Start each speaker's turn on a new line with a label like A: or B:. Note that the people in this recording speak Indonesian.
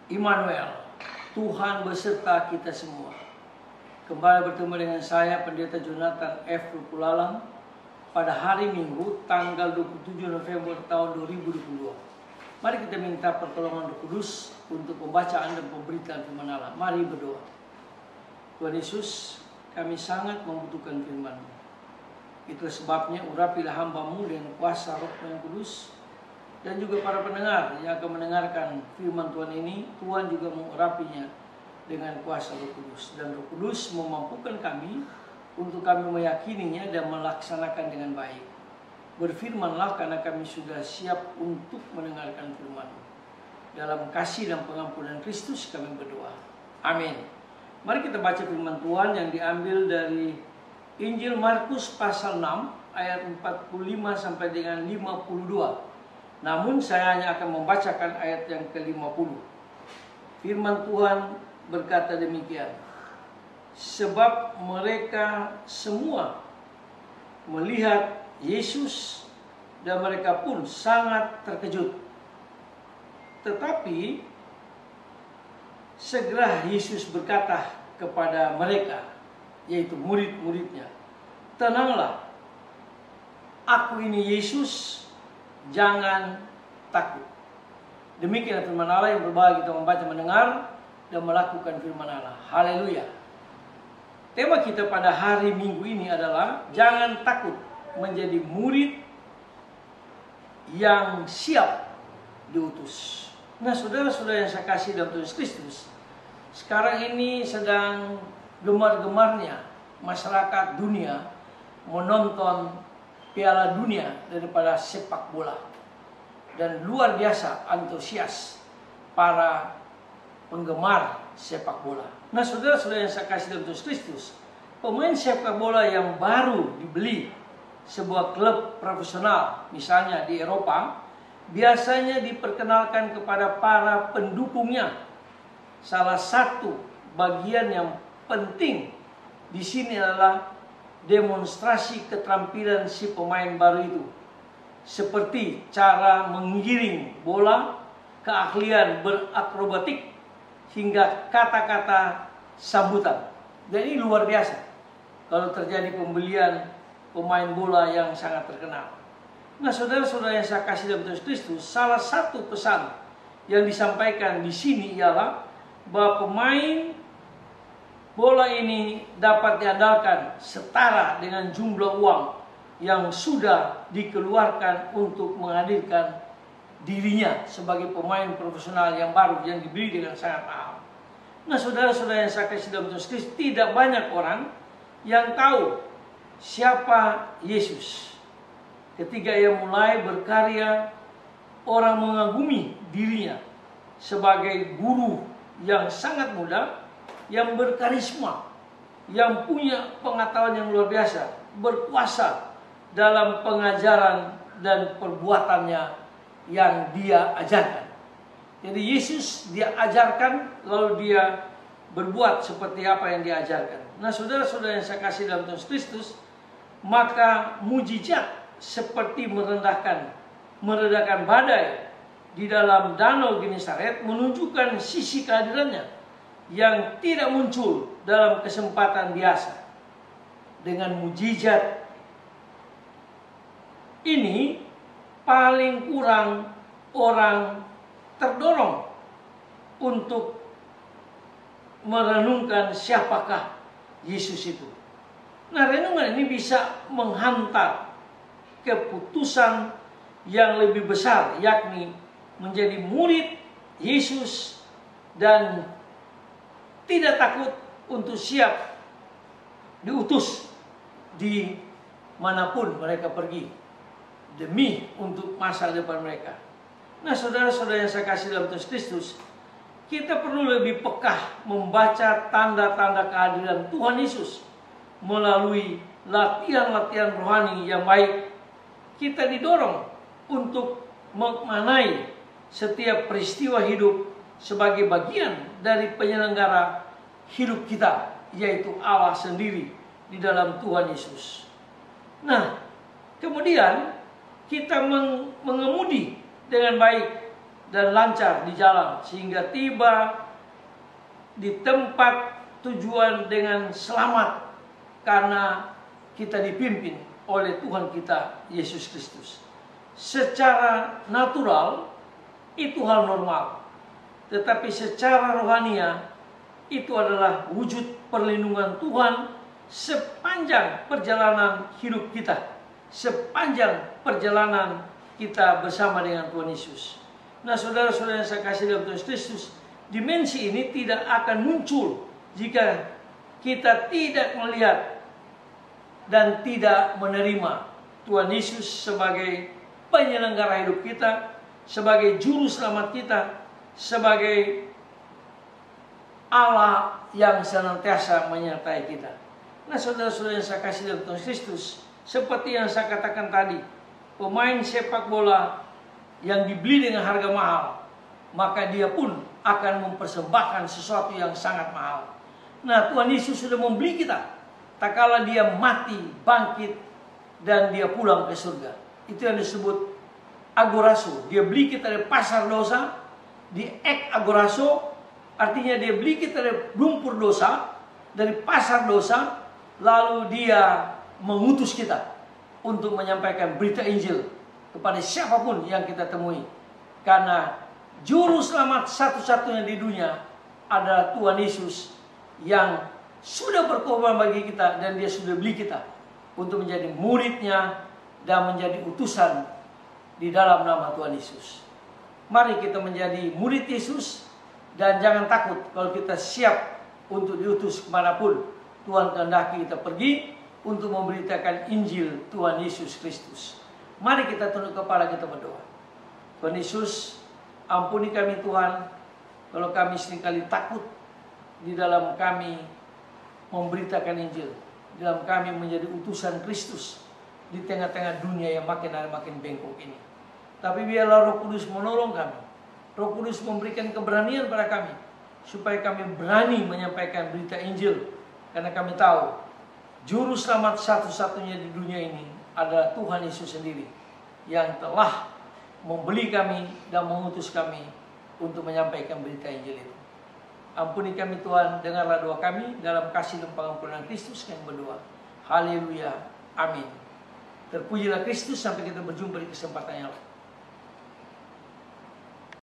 A: Immanuel, Tuhan beserta kita semua. Kembali bertemu dengan saya, Pendeta Jonathan F. Rukulalang, pada hari Minggu, tanggal 27 November tahun 2022. Mari kita minta pertolongan Roh Kudus untuk pembacaan dan pemberitaan firman Allah. Mari berdoa. Tuhan Yesus, kami sangat membutuhkan firman-Mu. Itulah sebabnya urapilah hamba-Mu dengan kuasa Roh yang Kudus, dan juga para pendengar yang akan mendengarkan firman Tuhan ini. Tuhan juga mengurapinya dengan kuasa Roh Kudus, dan Roh Kudus memampukan kami untuk kami meyakininya dan melaksanakan dengan baik. Berfirmanlah karena kami sudah siap untuk mendengarkan firman-Mu. Dalam kasih dan pengampunan Kristus kami berdoa. Amin. Mari kita baca firman Tuhan yang diambil dari Injil Markus pasal 6 ayat 45 sampai dengan 52. Namun saya hanya akan membacakan ayat yang ke-50. Firman Tuhan berkata demikian. Sebab mereka semua melihat Yesus dan mereka pun sangat terkejut. Tetapi segera Yesus berkata kepada mereka, yaitu murid-muridnya, tenanglah, aku ini Yesus, jangan takut. Demikian firman Allah yang berbahagia kita membaca, mendengar, dan melakukan firman Allah. Haleluya. Tema kita pada hari Minggu ini adalah jangan takut menjadi murid yang siap diutus. Nah, saudara-saudara yang saya kasih dalam Tuhan Kristus, sekarang ini sedang gemar-gemarnya masyarakat dunia menonton Piala Dunia daripada sepak bola, dan luar biasa antusias para penggemar sepak bola. Nah, saudara-saudara yang saya kasih dalam Tuhan Kristus, pemain sepak bola yang baru dibeli sebuah klub profesional, misalnya di Eropa, biasanya diperkenalkan kepada para pendukungnya. Salah satu bagian yang penting di sini adalah demonstrasi keterampilan si pemain baru itu, seperti cara menggiring bola, keahlian berakrobatik, hingga kata-kata sambutan. Dan ini luar biasa kalau terjadi pembelian pemain bola yang sangat terkenal. Nah, saudara-saudara yang saya kasih dalam Tuhan Kristus, salah satu pesan yang disampaikan di sini ialah bahwa pemain bola ini dapat diandalkan setara dengan jumlah uang yang sudah dikeluarkan untuk menghadirkan dirinya sebagai pemain profesional yang baru yang dibeli dengan sangat mahal. Nah, saudara-saudara yang saya kasih dalam Tuhan Kristus, tidak banyak orang yang tahu siapa Yesus. Ketika ia mulai berkarya, orang mengagumi dirinya sebagai guru yang sangat muda, yang berkarisma, yang punya pengetahuan yang luar biasa, berkuasa dalam pengajaran dan perbuatannya yang dia ajarkan. Jadi Yesus dia ajarkan, lalu dia berbuat seperti apa yang dia ajarkan. Nah, saudara-saudara yang saya kasih dalam Tuhan Kristus, maka mujizat seperti meredakan badai di dalam danau Genesaret menunjukkan sisi kehadirannya yang tidak muncul dalam kesempatan biasa. Dengan mujizat ini paling kurang orang terdorong untuk merenungkan siapakah Yesus itu. Nah, renungan ini bisa menghantar keputusan yang lebih besar, yakni menjadi murid Yesus dan tidak takut untuk siap diutus di manapun mereka pergi demi untuk masa depan mereka. Nah, saudara-saudara yang saya kasih dalam Tuhan Kristus, kita perlu lebih peka membaca tanda-tanda kehadiran Tuhan Yesus melalui latihan-latihan rohani yang baik. Kita didorong untuk memaknai setiap peristiwa hidup sebagai bagian dari penyelenggara hidup kita, yaitu Allah sendiri di dalam Tuhan Yesus. Nah, kemudian kita mengemudi dengan baik dan lancar di jalan, sehingga tiba di tempat tujuan dengan selamat, karena kita dipimpin oleh Tuhan kita Yesus Kristus. Secara natural itu hal normal, tetapi secara rohania itu adalah wujud perlindungan Tuhan sepanjang perjalanan hidup kita, sepanjang perjalanan kita bersama dengan Tuhan Yesus. Nah, saudara-saudara yang saya kasih dalam Tuhan Kristus, dimensi ini tidak akan muncul jika kita tidak melihat dan tidak menerima Tuhan Yesus sebagai penyelenggara hidup kita, sebagai juru selamat kita, sebagai Allah yang senantiasa menyertai kita. Nah, saudara-saudara yang saya kasih dalam Tuhan Kristus, seperti yang saya katakan tadi, pemain sepak bola yang dibeli dengan harga mahal, maka dia pun akan mempersembahkan sesuatu yang sangat mahal. Nah, Tuhan Yesus sudah membeli kita, tak kala dia mati, bangkit, dan dia pulang ke surga. Itu yang disebut agorazo. Dia beli kita dari pasar dosa, di ek agorazo, artinya dia beli kita dari lumpur dosa, dari pasar dosa, lalu dia mengutus kita untuk menyampaikan berita Injil kepada siapapun yang kita temui. Karena juru selamat satu-satunya di dunia adalah Tuhan Yesus yang sudah berkorban bagi kita, dan dia sudah beli kita untuk menjadi muridnya dan menjadi utusan di dalam nama Tuhan Yesus. Mari kita menjadi murid Yesus, dan jangan takut kalau kita siap untuk diutus kemanapun Tuhan kehendaki kita pergi untuk memberitakan Injil Tuhan Yesus Kristus. Mari kita tunduk kepala, kita berdoa. Tuhan Yesus, ampuni kami Tuhan, kalau kami seringkali takut di dalam kami memberitakan Injil, di dalam kami menjadi utusan Kristus di tengah-tengah dunia yang makin hari makin bengkok ini. Tapi biarlah Roh Kudus menolong kami. Roh Kudus memberikan keberanian pada kami, supaya kami berani menyampaikan berita Injil. Karena kami tahu juru selamat satu-satunya di dunia ini adalah Tuhan Yesus sendiri, yang telah membeli kami dan mengutus kami untuk menyampaikan berita Injil itu. Ampuni kami Tuhan, dengarlah doa kami, dalam kasih dan pengampunan Kristus kami berdoa. Haleluya, amin. Terpujilah Kristus, sampai kita berjumpa di kesempatan yang lain.